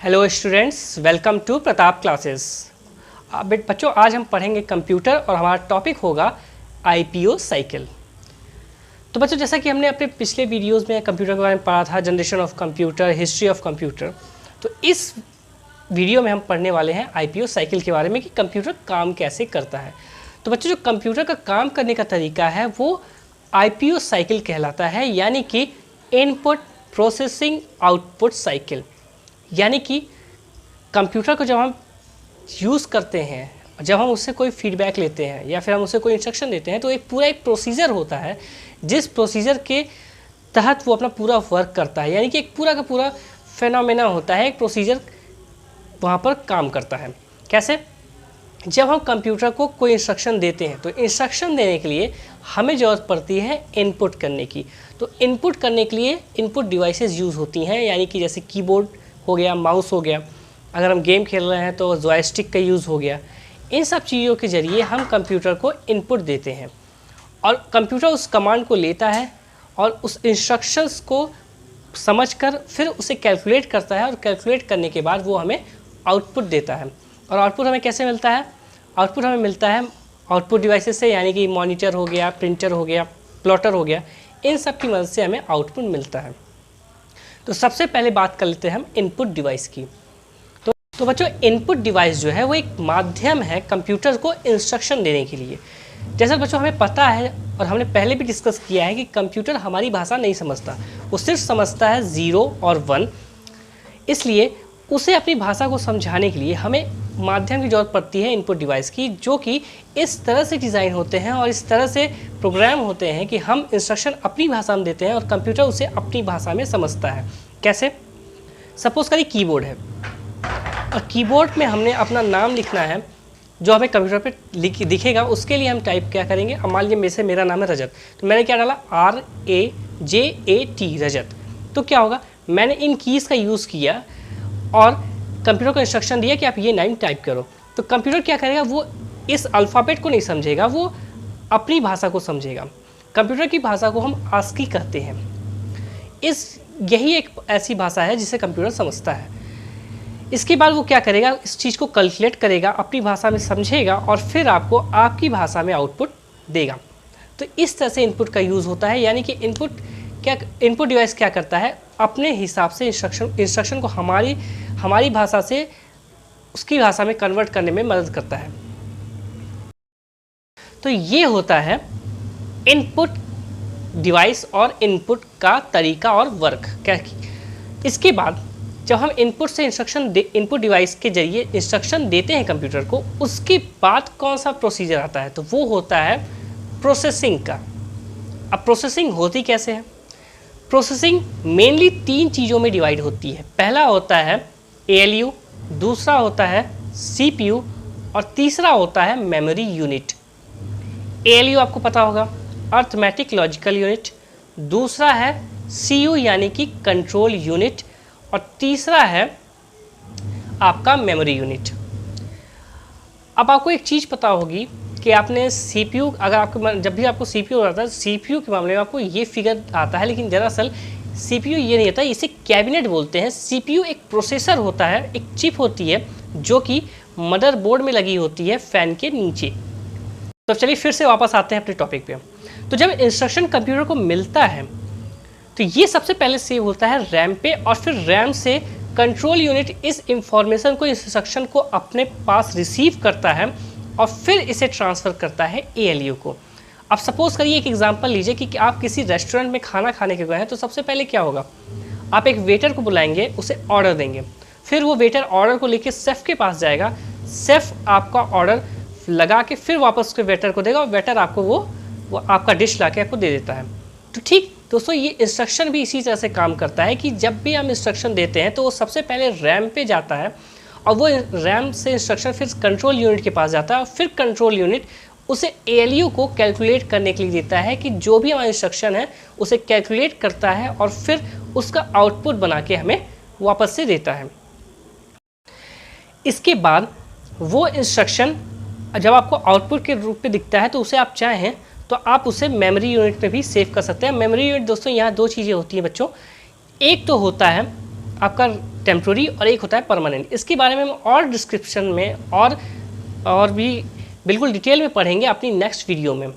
Hello students, welcome to Pratap classes. बच्चों, आज हम पढ़ेंगे कंप्यूटर और हमारा टॉपिक होगा आईपीओ साइकिल। तो बच्चों, जैसा कि हमने अपने पिछले वीडियोस में कंप्यूटर के बारे में पढ़ा था, generation of computer, history of computer, तो इस वीडियो में हम पढ़ने वाले हैं आईपीओ साइकिल के बारे में कि कंप्यूटर काम कैसे करता है। तो बच्चों, जो कंप्यूटर का काम करने का तरीका है वो आईपीओ साइकिल कहलाता है, यानी कि इनपुट प्रोसेसिंग आउटपुट साइकिल। यानी कि कंप्यूटर को जब हम यूज़ करते हैं, जब हम उससे कोई फीडबैक लेते हैं या फिर हम उससे कोई इंस्ट्रक्शन देते हैं, तो एक पूरा प्रोसीजर होता है जिस प्रोसीजर के तहत वो अपना पूरा वर्क करता है। यानी कि एक पूरा का पूरा फेनोमेना होता है, एक प्रोसीजर वहाँ पर काम करता है। कैसे? जब हम कंप्यूटर को कोई इंस्ट्रक्शन देते हैं तो इंस्ट्रक्शन देने के लिए हमें ज़रूरत पड़ती है इनपुट करने की। तो इनपुट करने के लिए इनपुट डिवाइसेस यूज़ होती हैं, यानी कि जैसे कीबोर्ड हो गया, माउस हो गया, अगर हम गेम खेल रहे हैं तो जॉयस्टिक का यूज़ हो गया। इन सब चीज़ों के ज़रिए हम कंप्यूटर को इनपुट देते हैं और कंप्यूटर उस कमांड को लेता है और उस इंस्ट्रक्शंस को समझकर फिर उसे कैलकुलेट करता है और कैलकुलेट करने के बाद वो हमें आउटपुट देता है। और आउटपुट हमें कैसे मिलता है? आउटपुट हमें मिलता है आउटपुट डिवाइसेस से, यानी कि मॉनिटर हो गया, प्रिंटर हो गया, प्लॉटर हो गया, इन सब की मदद से हमें आउटपुट मिलता है। तो सबसे पहले बात कर लेते हैं हम इनपुट डिवाइस की। तो बच्चों, इनपुट डिवाइस जो है वो एक माध्यम है कंप्यूटर को इंस्ट्रक्शन देने के लिए। जैसा बच्चों हमें पता है और हमने पहले भी डिस्कस किया है कि कंप्यूटर हमारी भाषा नहीं समझता, वो सिर्फ समझता है 0 और 1। इसलिए उसे अपनी भाषा को समझाने के लिए हमें माध्यम की ज़रूरत पड़ती है इनपुट डिवाइस की, जो कि इस तरह से डिज़ाइन होते हैं और इस तरह से प्रोग्राम होते हैं कि हम इंस्ट्रक्शन अपनी भाषा में देते हैं और कंप्यूटर उसे अपनी भाषा में समझता है। कैसे? सपोज करिए कीबोर्ड है और कीबोर्ड में हमने अपना नाम लिखना है जो हमें कंप्यूटर पे दिखेगा। उसके लिए हम टाइप क्या करेंगे? अब मान लीजिए मेरा नाम है रजत, तो मैंने क्या डाला? RAJAT, रजत। तो क्या होगा? मैंने इन कीज़ का यूज़ किया और कंप्यूटर को इंस्ट्रक्शन दिया कि आप ये नाम टाइप करो। तो कंप्यूटर क्या करेगा? वो इस अल्फ़ाबेट को नहीं समझेगा, वो अपनी भाषा को समझेगा। कंप्यूटर की भाषा को हम आस्की कहते हैं। यही एक ऐसी भाषा है जिसे कंप्यूटर समझता है। इसके बाद वो क्या करेगा? इस चीज़ को कैलकुलेट करेगा, अपनी भाषा में समझेगा और फिर आपको आपकी भाषा में आउटपुट देगा। तो इस तरह से इनपुट का यूज़ होता है। यानी कि इनपुट डिवाइस क्या करता है? अपने हिसाब से इंस्ट्रक्शन को हमारी भाषा से उसकी भाषा में कन्वर्ट करने में मदद करता है। तो ये होता है इनपुट डिवाइस और इनपुट का तरीका और वर्क क्या। इसके बाद जब हम इनपुट डिवाइस के जरिए इंस्ट्रक्शन देते हैं कंप्यूटर को, उसके बाद कौन सा प्रोसीजर आता है? तो वो होता है प्रोसेसिंग का। अब प्रोसेसिंग होती कैसे है? प्रोसेसिंग मेनली 3 चीज़ों में डिवाइड होती है। पहला होता है ALU, दूसरा होता है CPU और तीसरा होता है मेमोरी यूनिट। ALU आपको पता होगा, अर्थमेटिक लॉजिकल यूनिट, दूसरा है CU यानी कि कंट्रोल यूनिट और तीसरा है आपका मेमोरी यूनिट। अब आपको एक चीज़ पता होगी कि आपने CPU, जब भी आपको CPU आता है, CPU के मामले में आपको ये फिगर आता है, लेकिन दरअसल CPU ये नहीं होता, इसे कैबिनेट बोलते हैं। CPU एक प्रोसेसर होता है, एक चिप होती है जो कि मदरबोर्ड में लगी होती है फैन के नीचे। तो चलिए फिर से वापस आते हैं अपने टॉपिक पे। तो जब इंस्ट्रक्शन कंप्यूटर को मिलता है तो ये सबसे पहले सेव होता है रैम पे और फिर रैम से कंट्रोल यूनिट इस इंफॉर्मेशन को, इंस्ट्रक्शन को अपने पास रिसीव करता है और फिर इसे ट्रांसफ़र करता है ALU को। अब सपोज़ करिए एक एग्जांपल लीजिए कि आप किसी रेस्टोरेंट में खाना खाने के गए हैं, तो सबसे पहले क्या होगा? आप एक वेटर को बुलाएंगे, उसे ऑर्डर देंगे, फिर वो वेटर ऑर्डर को लेके शेफ़ के पास जाएगा, शेफ़ आपका ऑर्डर लगा के फिर वापस उसके वेटर को देगा और वेटर आपको वो आपका डिश ला के आपको दे देता है। तो ठीक दोस्तों, ये इंस्ट्रक्शन भी इसी तरह से काम करता है कि जब भी हम इंस्ट्रक्शन देते हैं तो वो सबसे पहले रैम पे जाता है और वो रैम से इंस्ट्रक्शन फिर कंट्रोल यूनिट के पास जाता है और फिर कंट्रोल यूनिट उसे ALU को कैलकुलेट करने के लिए देता है कि जो भी हमारा इंस्ट्रक्शन है उसे कैलकुलेट करता है और फिर उसका आउटपुट बना के हमें वापस से देता है। इसके बाद वो इंस्ट्रक्शन जब आपको आउटपुट के रूप में दिखता है तो उसे आप चाहें तो आप उसे मेमोरी यूनिट में भी सेव कर सकते हैं। मेमोरी यूनिट दोस्तों यहाँ 2 चीज़ें होती हैं बच्चों। एक तो होता है आपका टेम्प्रोरी और एक होता है परमानेंट। इसके बारे में हम और डिस्क्रिप्शन में और भी बिल्कुल डिटेल में पढ़ेंगे अपनी नेक्स्ट वीडियो में।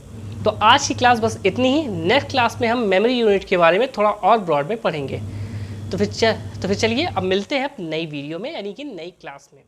तो आज की क्लास बस इतनी ही। नेक्स्ट क्लास में हम मेमोरी यूनिट के बारे में थोड़ा और ब्रॉड में पढ़ेंगे। तो फिर चलिए अब मिलते हैं नई वीडियो में, यानी कि नई क्लास में।